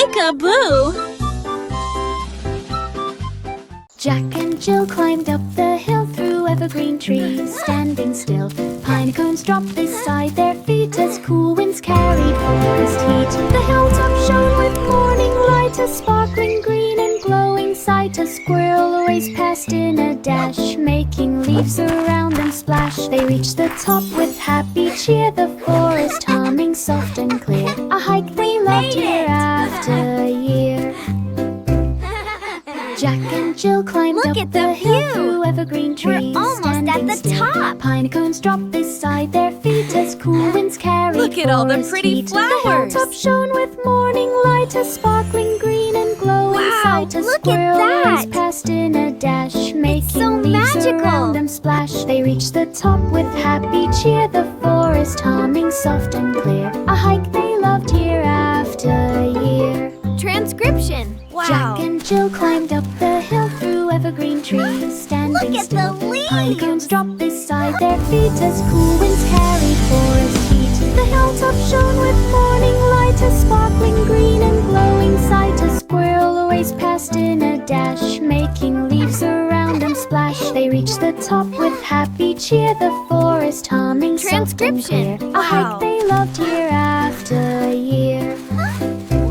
Peek-a-boo! Jack and Jill climbed up the hill through evergreen trees, standing still. Pine cones dropped beside their feet as cool winds carried forest heat. The hilltop shone with morning light, a sparkling green and glowing sight. A squirrel raced past in a dash, making leaves around them splash. They reached the top with happy cheer, the forest humming soft and clear. A hike they loved year after year. Jack and Jill climbed up the hill through evergreen trees. We're almost at the top. Pine cones dropped beside their feet as cool winds carried Look at all the pretty heat. flowers. The hilltop shone with morning light, a sparkling green and glowing sight. A look at squirrel that. raced past in a dash, making so leaves magical. around them splash. They reached the top with happy cheer, the forest humming soft and clear. A hike they loved year after year. Transcription. Wow. Jack and Jill climbed up the hill through evergreen trees, standing Look at still. the leaves. Pine cones dropped beside their feet as cool winds carried forest heat. The hilltop shone with morning light, a sparkling green and glowing sight. A squirrel raced past in a dash, making leaves around them splash. They reached the top with happy cheer, the forest humming soft and clear. Transcription. A hike they loved year after year.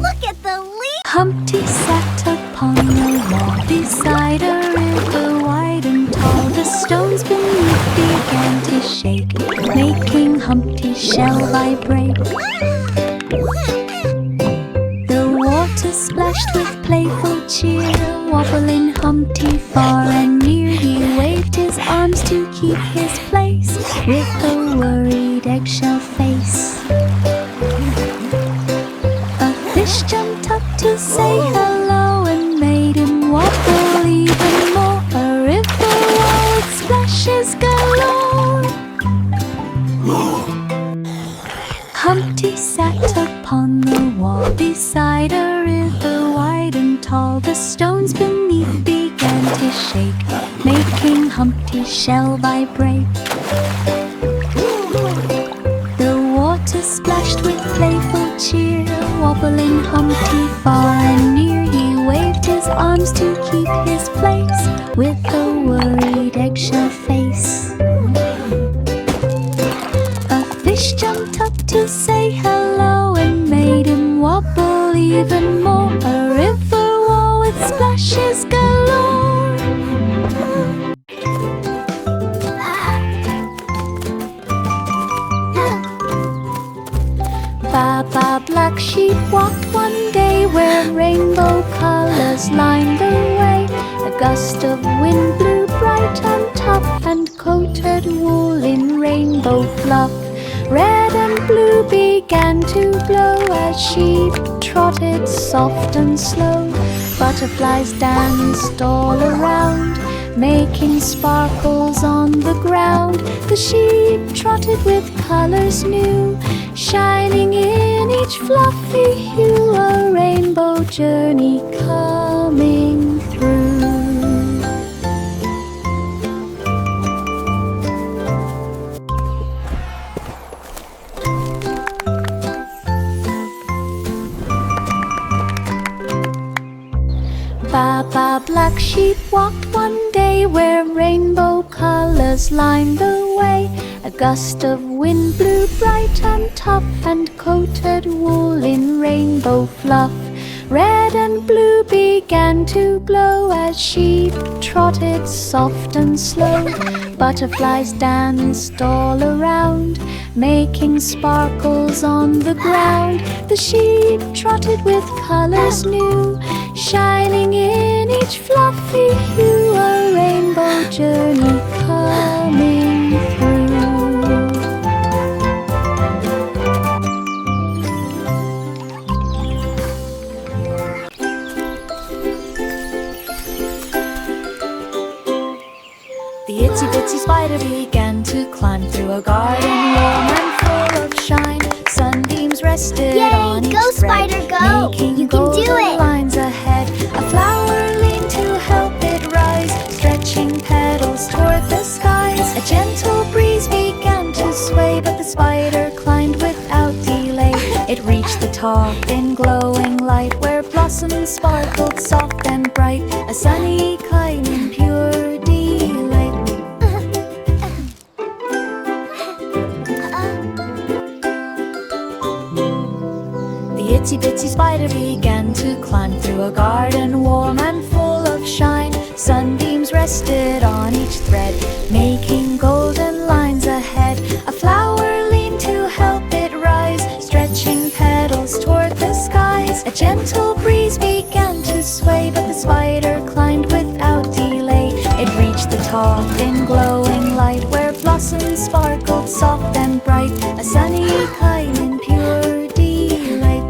Look at the leaves. Humpty sat upon the wall beside a river wide and tall. The stones beneath began to shake, making Humpty's shell vibrate. The water splashed with playful cheer, wobbling Humpty far and near. He waved his arms to keep his place with a worried eggshell face. Fish jumped up to say hello and made him wobble even more. A river wall with splashes galore. Humpty sat upon the wall beside a river wide and tall. The stones beneath began to shake, making Humpty's shell vibrate. The water splashed with playful cheer, wobbling Humpty far and near. He waved his arms to keep his place with a worried eggshell face. A fish jumped up to say hello and made him wobble even more. A river wall with splashes galore. Baba Black Sheep walked one day where rainbow colors lined the way. A gust of wind blew bright on top and coated wool in rainbow fluff. Red and blue began to glow as sheep trotted soft and slow. Butterflies danced all around, making sparkles on the ground. The sheep trotted with colors new, shining in each fluffy hue. A rainbow journey coming through. Baba Black Sheep walked one day where rainbow colors lined the way. A gust of wind blew bright on top and coated wool in rainbow fluff. Red and blue began to glow as sheep trotted soft and slow. Butterflies danced all around, making sparkles on the ground. The sheep trotted with colors new, shining in each fluffy hue. A rainbow journey coming through. The itsy bitsy spider began to climb through a garden warm and full of shine. Sunbeams rested on each Go, thread, spider, go! making You can do golden it! lines ahead. A flower leaned to help it rise, stretching petals toward the skies. A gentle breeze began to sway, but the spider climbed without delay. It reached the top top in glowing light, where blossoms sparkled soft and bright, a sunny kind in pure delight. The itsy bitsy spider began to climb through a garden warm and full of shine. Sunbeams rested on each thread, making golden lines ahead. A flower leaned to help it rise, stretching petals toward the skies. A gentle breeze began to sway, but the spider climbed without delay. It reached the top in glowing light, where blossoms sparkled soft and bright, a sunny kind in pure delight.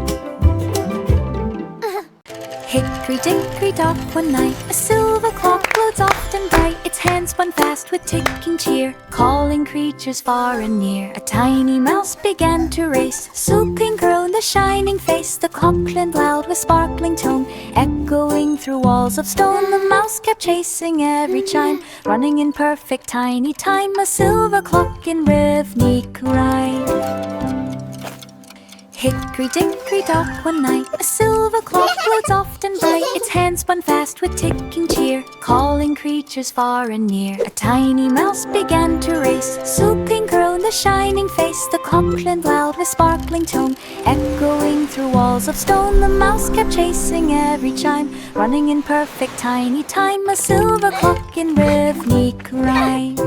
Hickory-dickory-dock, one night a silver clock glowed soft and bright. Its hands spun fast with ticking cheer, calling creatures far and near. A tiny mouse began to race, so pink grown the shining face. The clock clanged loud with sparkling tone, echoing through walls of stone. The mouse kept chasing every chime, running in perfect tiny time, a silver clock in rhythmic rhyme. Hickory-dickory-dock, one night a silver clock glowed soft and bright. Its hands spun fast with ticking cheer, calling creatures far and near. A tiny mouse began to race, so pink grown the shining face. The clock clanged loud with sparkling tone, echoing through walls of stone. The mouse kept chasing every chime, running in perfect tiny time, a silver clock in rhythmic rhyme.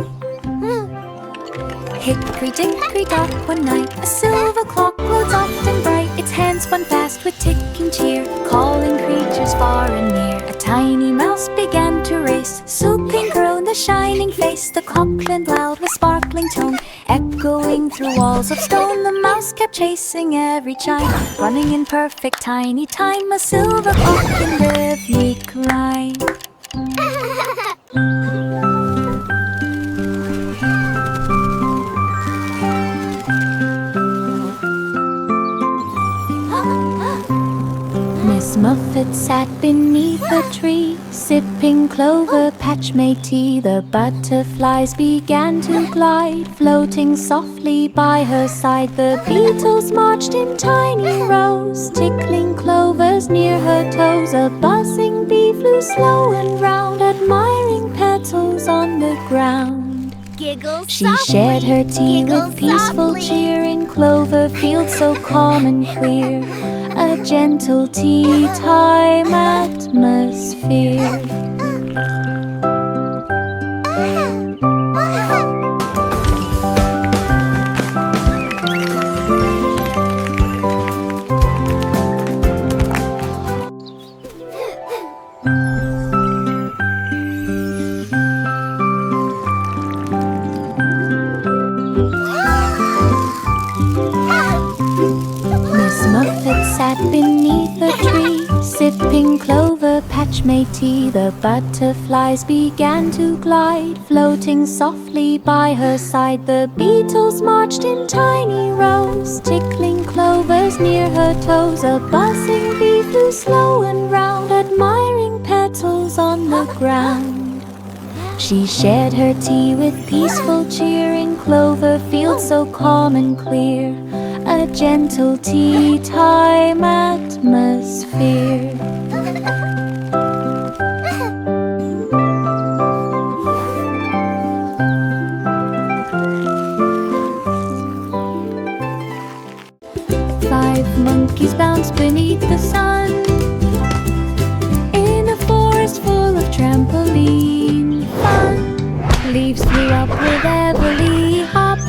Hickory-dickory-dock, one night a silver clock glowed soft and bright. Its hands spun fast with ticking cheer, calling creatures far and near. A tiny mouse began to race, so pink grown the shining face. The clock clanged loud with sparkling tone, echoing through walls of stone. The mouse kept chasing every chime, running in perfect tiny time, a silver clock in rhythmic rhyme. Miss Muffet sat beneath a tree, sipping clover patch made tea. The butterflies began to glide, floating softly by her side. The beetles marched in tiny rows, tickling clovers near her toes. A buzzing bee flew slow and round, admiring petals on the ground. Giggle She softly, shared her tea giggle with peaceful softly. cheer in clover fields so calm and clear. A gentle tea time atmosphere. Sat beneath a tree, sipping clover patch made tea. The butterflies began to glide, floating softly by her side. The beetles marched in tiny rows, tickling clovers near her toes. A buzzing bee flew slow and round, admiring petals on the ground. She shared her tea with peaceful cheer in clover fields so calm and clear. A gentle tea time atmosphere. Five monkeys bounced beneath the sun, in a forest full of trampoline fun. Leaves flew up with every hop,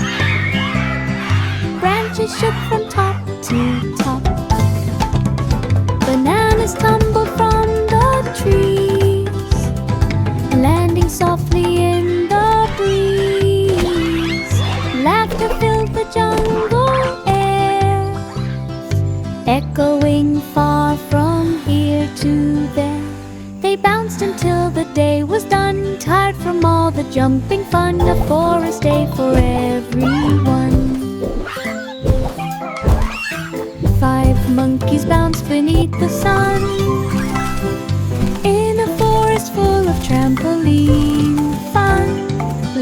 branches shook from top to top. Bananas tumbled from the trees, landing softly in the breeze. Laughter filled the jungle air, echoing far from here to there. They bounced until the day was done, tired from all the jumping fun. A forest day for everyone. Five monkeys bounced beneath the sun, in a forest full of trampoline fun.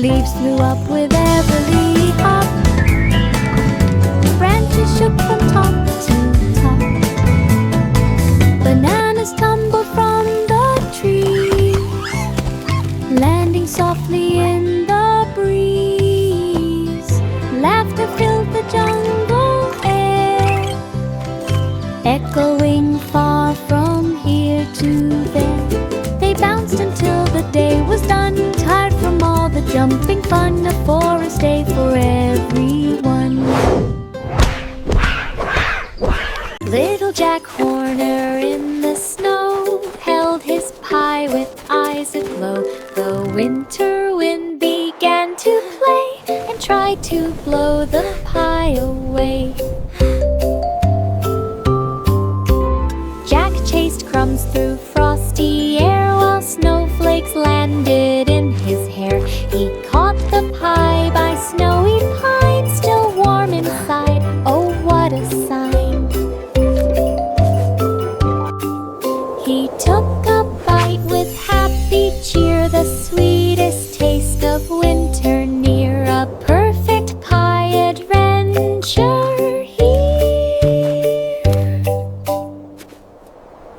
Leaves flew up with every hop, branches shook from top to top. Echoing far from here to there, they bounced until the day was done. Tired from all the jumping fun, a forest day for everyone. Little Jack Horner in the snow held his pie with eyes aglow. The winter wind began to play and tried to blow the pie away. Jack chased crumbs through frosty air while snowflakes landed in his hair. He caught the pie by snowy pine, still warm inside. Oh, what a sign! He took a bite with happy cheer, the sweetest taste of winter near. A perfect pie adventure here.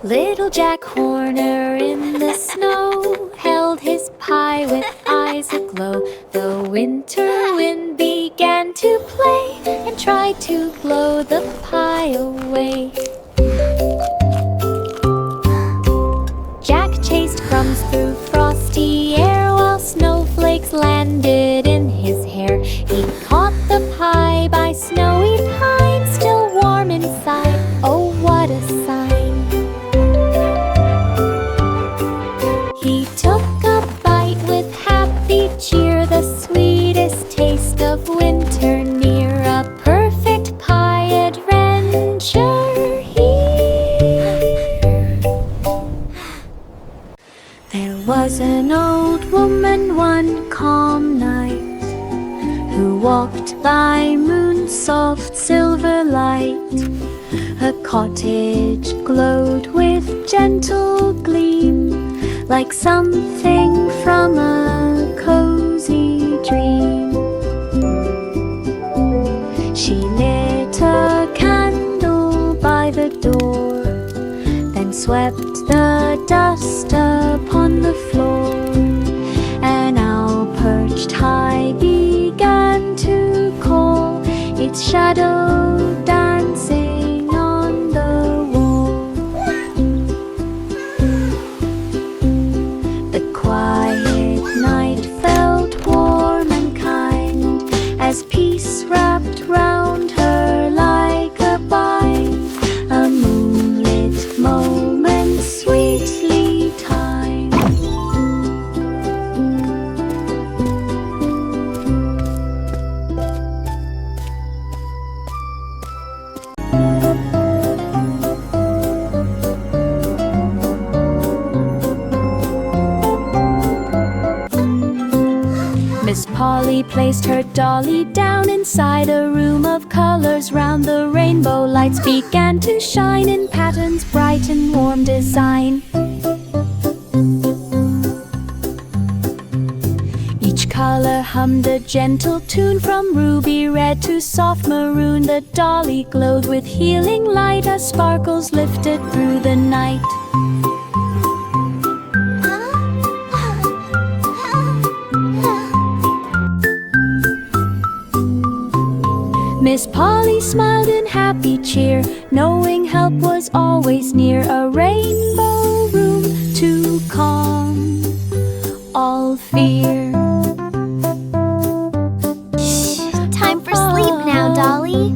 Little Jack Horner in the snow held his pie with eyes aglow. The winter wind began to play and tried to blow the pie away. Jack chased crumbs through frosty air while snowflakes landed in his hair. He caught the pie by snowy pine, still warm inside. Oh, what a sign! He took a bite with happy cheer, the sweetest taste of winter near. A perfect pie adventure here. There was an old woman one calm night who walked by moon's soft silver light. Her cottage glowed with gentle gleam, like something from a cozy dream. She lit a candle by the door, then swept the dust upon the floor. An owl perched high began to call, its shadow dancing on the wall. The quiet night felt warm and kind as peace wrapped round her like a bind. A moonlit moment sweetly timed. Miss Polly placed her dolly down inside a room of colors. Round the rainbow lights began to shine in patterns, bright and warm design. Each color hummed a gentle tune, from ruby red to soft maroon. The dolly glowed with healing light as sparkles lifted through the night. Miss Polly smiled in happy cheer, knowing help was always near. A rainbow room to calm all fear. Time for sleep now, Dolly.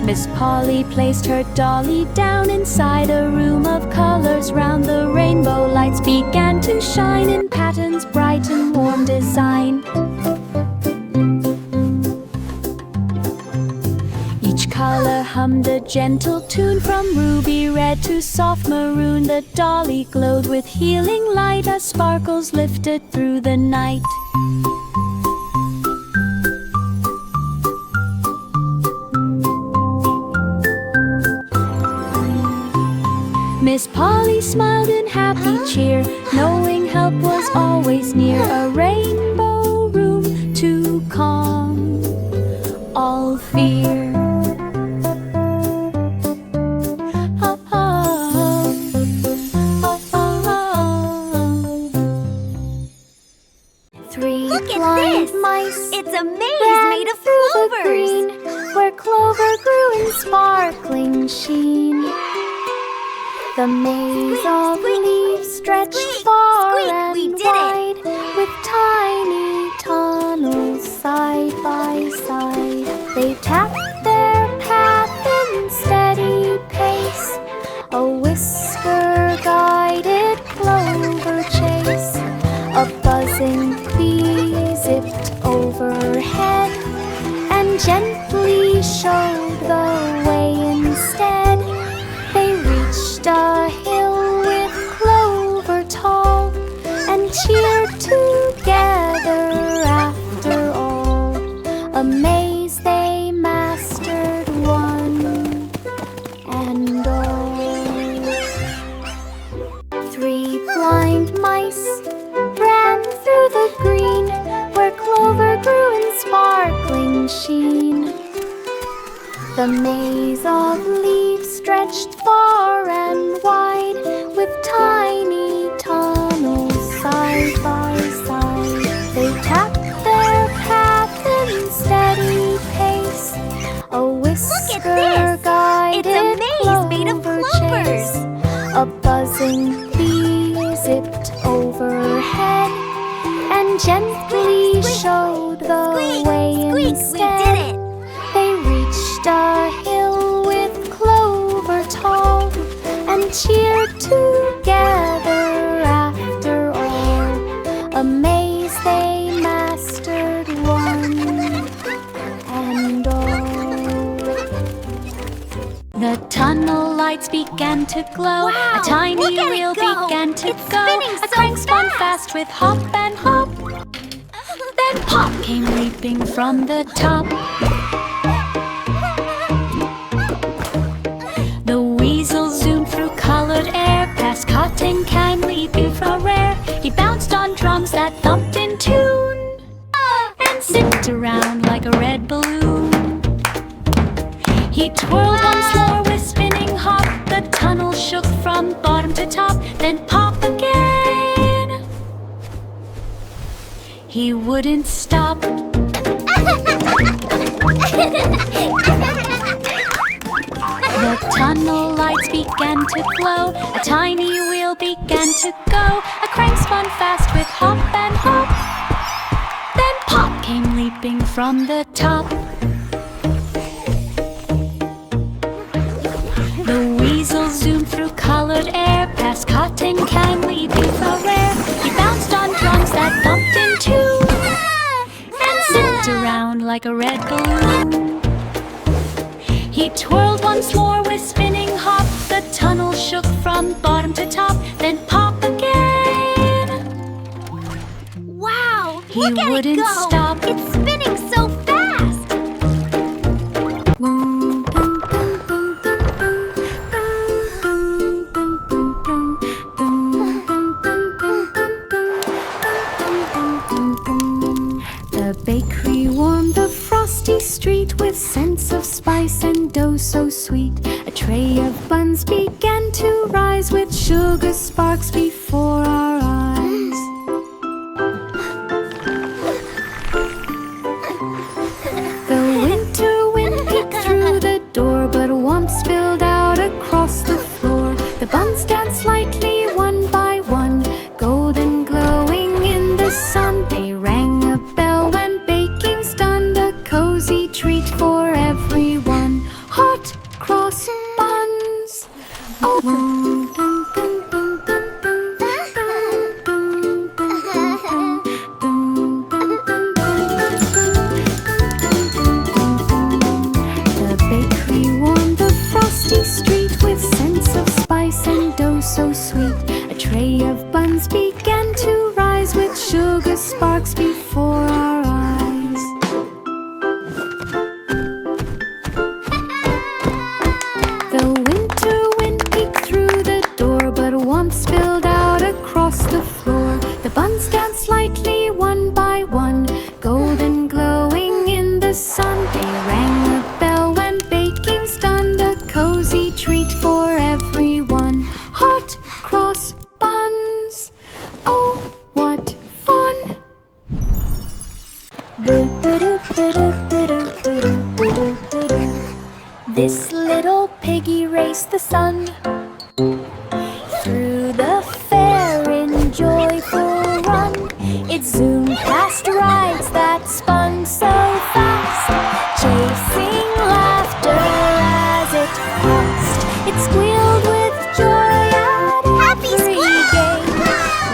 Miss Polly placed her dolly down inside a room of colors. Round the rainbow lights began to shine in patterns, bright and warm design. Each color hummed a gentle tune, from ruby red to soft maroon. The dolly glowed with healing light as sparkles lifted through the night. Miss Polly smiled in happy cheer, knowing help was always near. A rainbow room to calm all fear. It's a maze ran made of through the clovers. green, where clover grew in sparkling sheen. The maze Squeak, of squeak, leaves stretched squeak, far squeak, and we did it. wide, with tiny tunnels side by side. They tapped their path in steady pace, a whisker-guided clover chase. A buzzing bee zipped overhead and gently showed the way instead. They reached a hill with clover tall and cheered together after all. A maze they mastered one and all. 3 blind mice ran through the green, where clover grew in sparkling sheen. The maze of leaves stretched far and wide, with tiny tunnels side by side. They tapped their path in steady pace, a whisker-guided It's a maze made of clover clovers. chase. A buzzing bee zipped overhead and gently showed the Squeak, way squeak, we instead. did it. They reached a hill with clover tall and cheered together after all. A maze they mastered one and all. The tunnel lights began to glow. Wow, A tiny look at it wheel go. began to It's go. spinning A so crank spun fast. fast with hop and hop. Then Pop came leaping from the top. The weasel zoomed through colored air, past cotton candy, beautiful rare. He bounced on drums that thumped in tune and zipped around like a red balloon. He twirled once more with spinning hop. The tunnel shook from bottom to top, then pop again. He wouldn't stop. The tunnel lights began to glow. A tiny wheel began to go. A crank spun fast with hop and hop. Then Pop came leaping from the top. The weasel zoomed through colored air, past cotton candy, beautiful rare. He bounced on drums that thumped in tune and zipped around like a red balloon. He twirled once more with spinning hop. The tunnel shook from bottom to top, then pop again. Wow, He look at it wouldn't go. stop. It's spinning so fast. Boom, boom, boom, boom, boom, boom, boom, boom, boom, boom, boom, boom, boom, boom, boom, boom, boom. The bakery warmed the frosty street with scents of spice and dough so sweet. A tray of buns began to rise with sugar sparks before our eyes. The winter wind peeked through the door, but warmth spilled out across the floor. The buns danced lightly one by one, golden glowing in the sun. They rang a bell when baking's done, a cozy treat for everyone. Hot cross buns. Oh, boom, boom, boom, boom, boom, boom, boom, boom, boom, boom, boom, boom, The bakery warmed the frosty street with scents of spice and dough so sweet. A tray of buns began to rise with sugar sparks before our eyes. The winter wind peeked through the door, but warmth spilled out across the floor. The buns danced lightly one by one, golden glowing in the sun. They rang a bell when baking's done, a cozy treat for everyone. Hot cross buns, oh what fun! Boo, boo, Through the fair in joyful run, it zoomed past rides that spun so fast, chasing laughter as it passed. It squealed with joy at every game,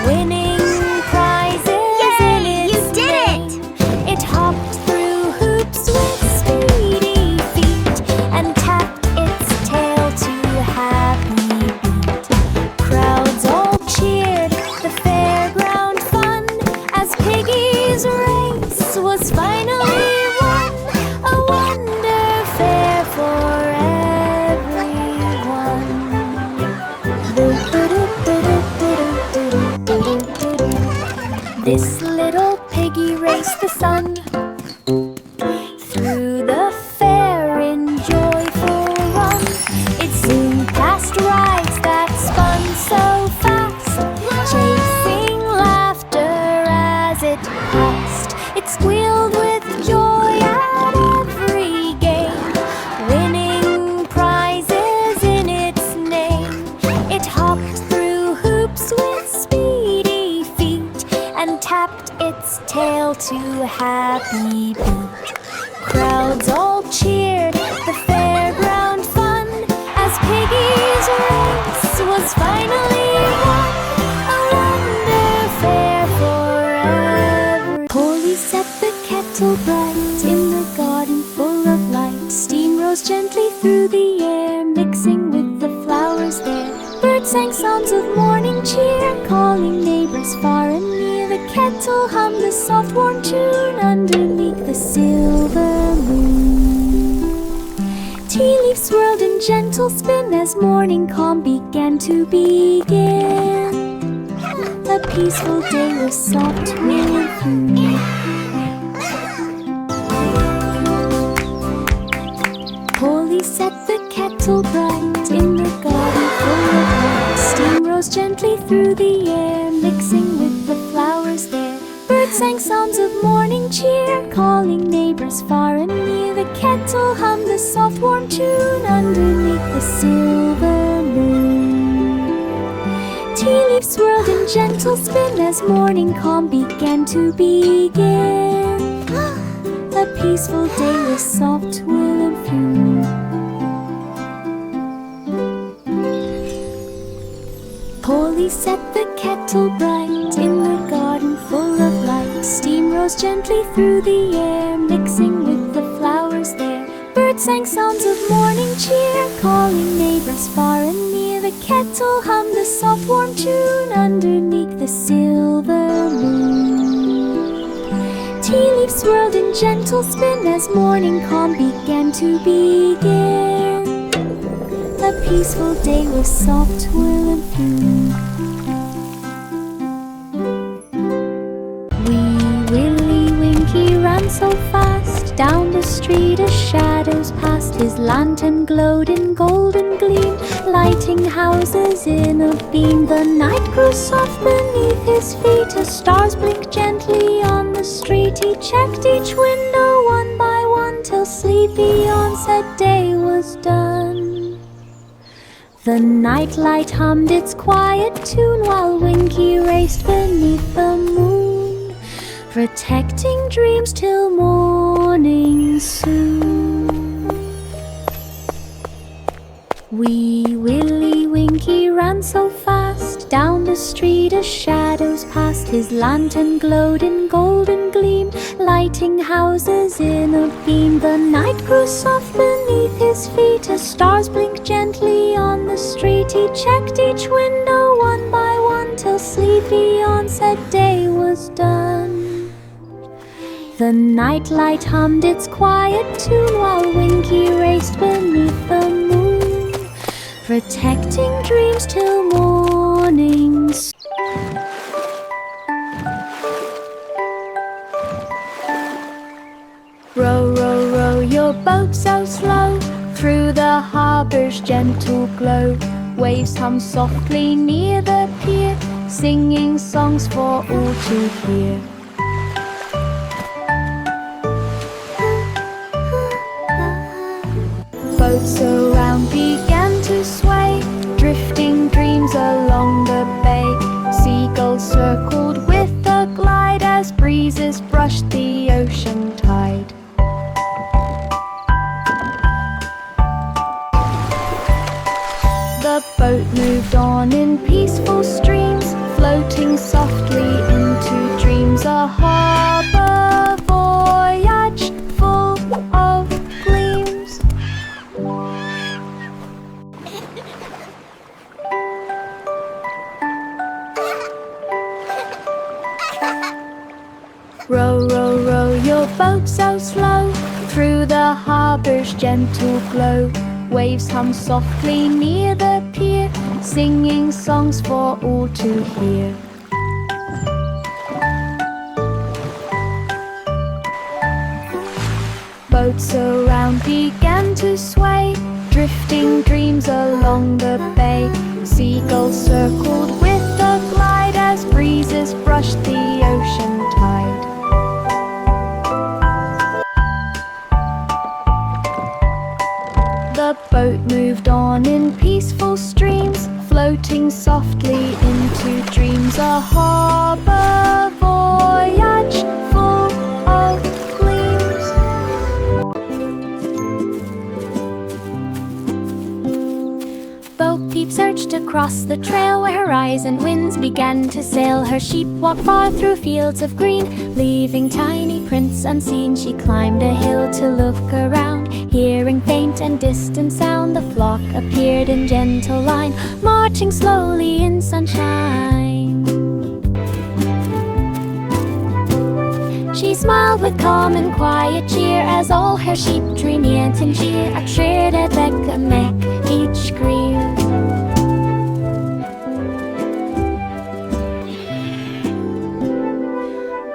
winning prizes in its name. It hopped through hoops with speedy feet and tapped its tail to happy beat. Crowds all cheered the fairground fun as Piggy's race was finally won. A wonder fair for everyone. This little piggy raced the sun through the fair in joyful run. It zoomed past rides that spun so fast, chasing laughter as it passed. It squealed with joy at every game, winning prizes in its name. It hopped through hoops with speedy feet and tapped its tail to happy beat. Crowds all cheered the fairground fun as Piggy's race was finally won. A wonder fair for every. Polly set the kettle bright in the garden full of light. Steam rose gently through the air, mixing with the flowers there. Birds sang songs of morning cheer, calling neighbors far and near. The kettle hummed a soft warm tune underneath the silver moon. Tea leaves swirled in gentle spin as morning calm began to begin. A peaceful day with soft perfume. Polly set the kettle bright in the garden full of light. Steam rose gently through the air, mixing with the flowers there. Birds sang songs of morning cheer, calling neighbors far and near. The kettle hummed a soft warm tune underneath the silver moon. Tea leaves swirled in gentle spin as morning calm began to begin. A peaceful day with soft will and fume. Polly set the kettle bright in the garden full of light. Steam rose gently through the air, mixing with the flowers there. Birds sang songs of morning cheer, calling neighbors far and near. The kettle hummed a soft warm tune underneath the silver moon. Tea leaves swirled in gentle spin as morning calm began to begin. A peaceful day with soft will and fume. Wee Willie Winky ran so fast down the street as shadows passed. His lantern glowed in golden gleam, lighting houses in a beam. The night grew soft beneath his feet as stars blinked gently on the street. He checked each window one by one till sleepy onset day was done. The nightlight hummed its quiet tune while Winky raced beneath the moon, protecting dreams till morning soon. Wee Willie Winky ran so fast down the street as shadows passed. His lantern glowed in golden gleam, lighting houses in a beam. The night grew soft beneath his feet as stars blinked gently on the street. He checked each window one by one till sleepy onset day was done. The nightlight hummed its quiet tune while Winky raced beneath the moon, protecting dreams till morning. Row, row, row your boat so slow through the harbor's gentle glow. Waves hum softly near the pier, singing songs for all to hear. Boats around began to sway, drifting dreams along peaceful streams, floating softly into dreams. A harbor voyage full of gleams. Row, row, row your boat so slow through the harbor's gentle glow. Waves hum softly near the pier, singing songs for all to hear. Boats around began to sway, drifting dreams along the bay. Seagulls circled with a glide as breezes brushed the ocean tide. The boat moved on in peaceful streams, floating softly into dreams. A harbor voyage full of gleams. Bo Peep searched across the trail where horizon winds began to sail. Her sheep walked far through fields of green, leaving tiny prints unseen. She climbed a hill to look around, hearing faint and distant sound. The flock appeared in gentle line, marching slowly in sunshine. She smiled with calm and quiet cheer as all her sheep drew near and cheer. A tred at Becca Mac each greer.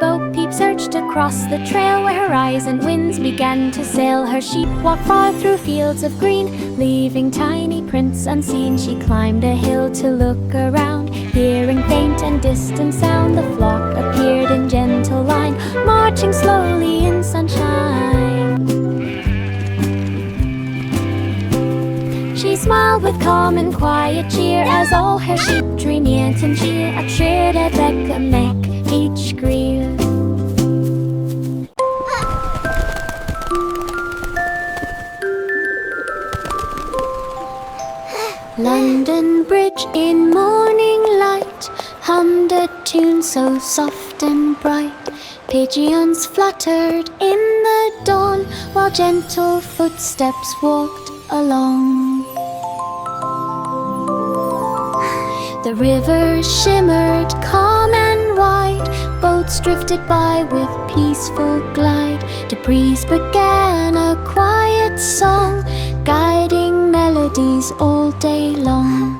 Bo Peep searched across the trail where horizon winds began to sail. Her sheep walked far through fields of green, leaving tiny prints unseen. She climbed a hill to look around, hearing faint and distant sound. The flock appeared in gentle line, marching slowly in sunshine. She smiled with calm and quiet cheer as all her sheep drew near and cheer. A tred at Becca Mac each greer. London Bridge in morning light hummed a tune so soft and bright. Pigeons fluttered in the dawn while gentle footsteps walked along. The river shimmered calm and wide, boats drifted by with peaceful glide. The breeze began a quiet song, guiding melodies all day long.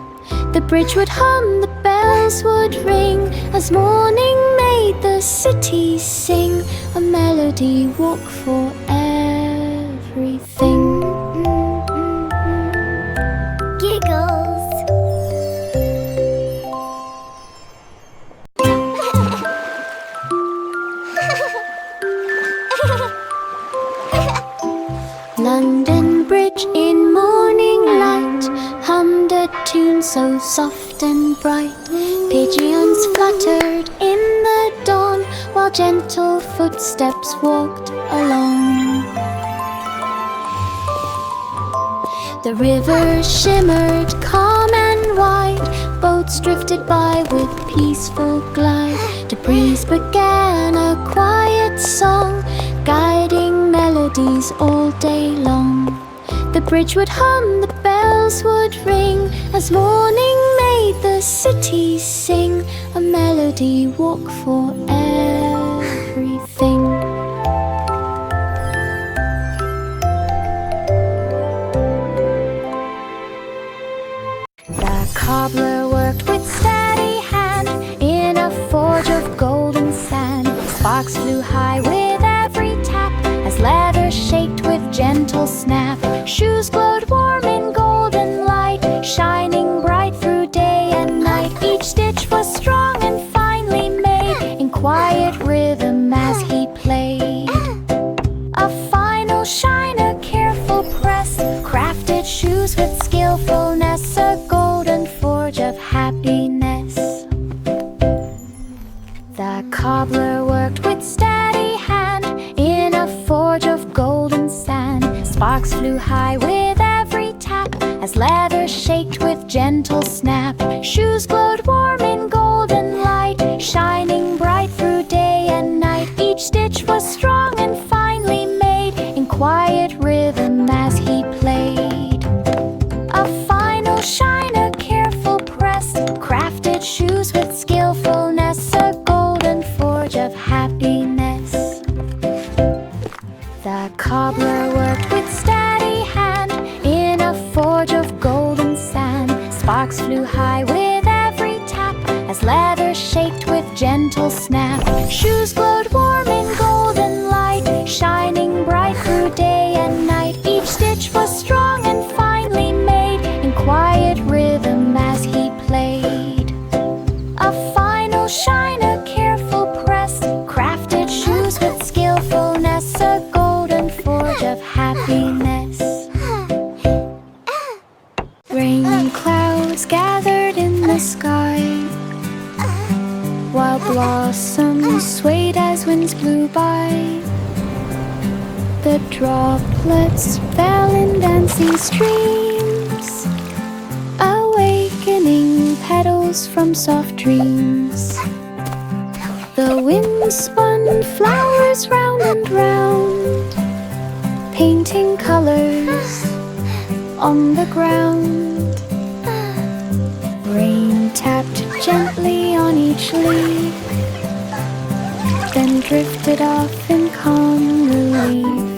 The bridge would hum, the bells would ring, as morning made the city sing. A melody walk for everything. Giggles. London Bridge in morning light hummed a tune so soft and bright. Pigeons fluttered in the dawn while gentle footsteps walked along. The river shimmered calm and wide, boats drifted by with peaceful glide. The breeze began a quiet song, guiding melodies all day long. The bridge would hum, the bells would ring, as morning made the city sing. A melody walk for everything. The cobbler worked with steady hand in a forge of golden sand. Sparks flew high with every tap as leather shaked with gentle snap. Shoes glowed warm in golden light, shining bright through day and night. Each stitch was strong and finely made, in quiet rhythm as he played. A final shine, a careful press, crafted shoes with skillfulness. A golden forge of happiness. The cobbler worked with steady hand in a forge of golden sand. Sparks flew high with every tap as leather shaked with gentle snap. Shoes glowed warm shoes with skillfulness, a golden forge of happiness. The cobbler worked with steady hand in a forge of golden sand. Sparks flew high with every tap as leather shaked with gentle snap. Shoes glowed warm in golden light, shining bright through day and night. Each stitch was strong and finely made in quiet rhythm as he played. A final shine, a careful press, crafted shoes with skillfulness, a golden forge of happiness. Rain clouds gathered in the sky, while blossoms swayed as winds blew by. The droplets fell in dancing streams, awakening petals from soft dreams. The wind spun flowers round and round, painting colors on the ground. Rain tapped gently on each leaf, then drifted off in calm relief.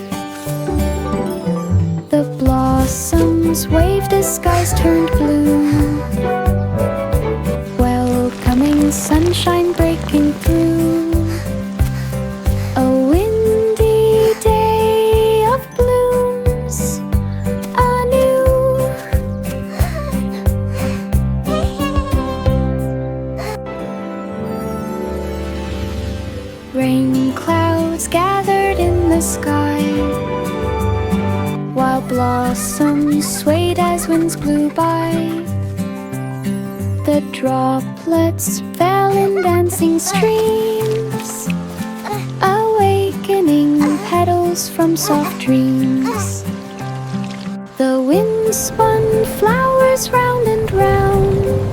The blossoms waved as skies turned blue, welcoming sunshine breaking through. A windy day of blooms anew. Rain clouds gathered in the sky, while blossoms swayed as winds blew by. The droplets fell in dancing streams, awakening petals from soft dreams. The wind spun flowers round and round,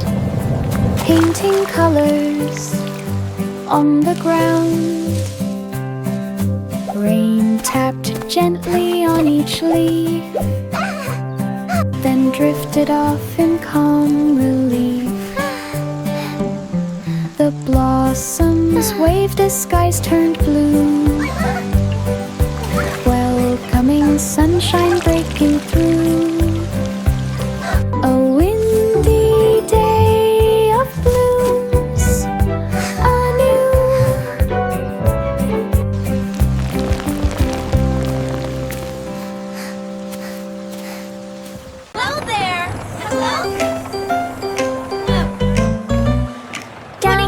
painting colors on the ground. Rain tapped gently on each leaf, then drifted off in calm relief. The blossoms waved as skies turned blue, welcoming sunshine breaking through. A windy day of blooms anew. Hello there. Hello. Down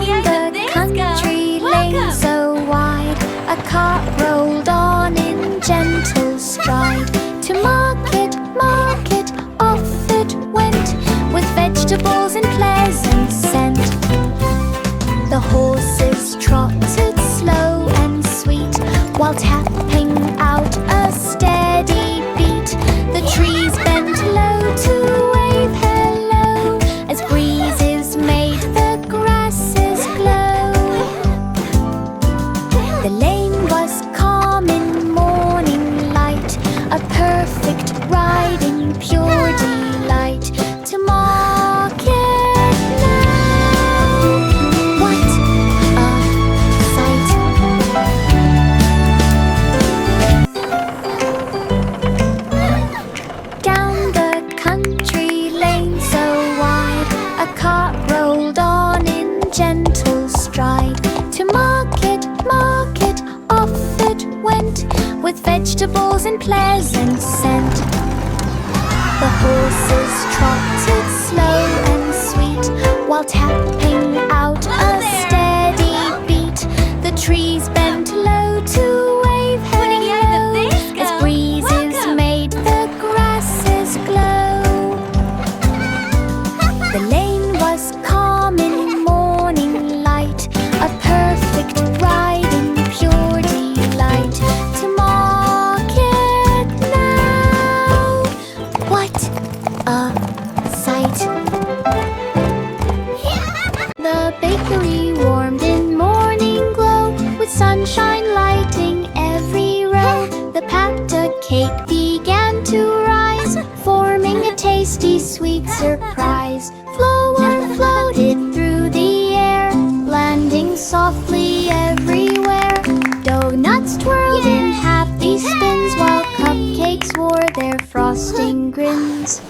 the country lane so wide, a cart rolled on in gentle stride. To market, market, off it went, with vegetables and pleasant scent. The horses trotted slow and sweet, while tapping out a steady beat. The trees bent low to wave hello, as breezes made the grasses glow. The lane was calm in morning light, a perfect ride in pure delight. To market now, what a sight! Down the country lane so wide, a cart rolled on in gentle stride. To market, market, off it went, with vegetables and pleasant scent. The horses trotted slow and sweet, while tapping out a steady beat. The trees bent low to wave hello, as breezes made the grasses glow. The lane was calm in morning light, a perfect ride in pure delight. To market now, what a sight! The bakery warmed in morning glow, with sunshine lighting every row. The patta cake began to rise, forming a tasty sweet surprise. Flour floated through the softly everywhere. Donuts twirled in happy spins while cupcakes wore their frosting grins.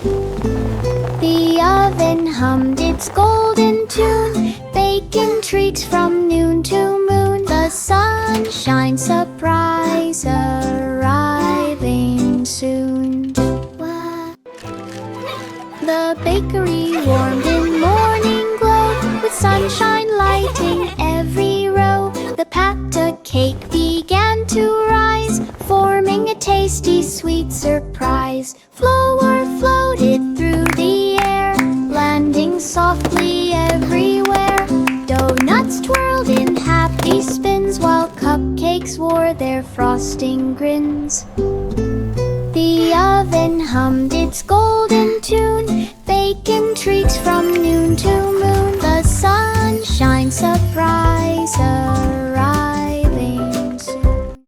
The oven hummed its golden tune, baking treats from noon to moon. The sunshine surprise arriving soon. The bakery warmed in morning glow, with sunshine lighting every row. The patta cake began to rise, forming a tasty sweet surprise. Flour floated through the air, landing softly everywhere. Donuts twirled in happy spins while cupcakes wore their frosting grins. The oven hummed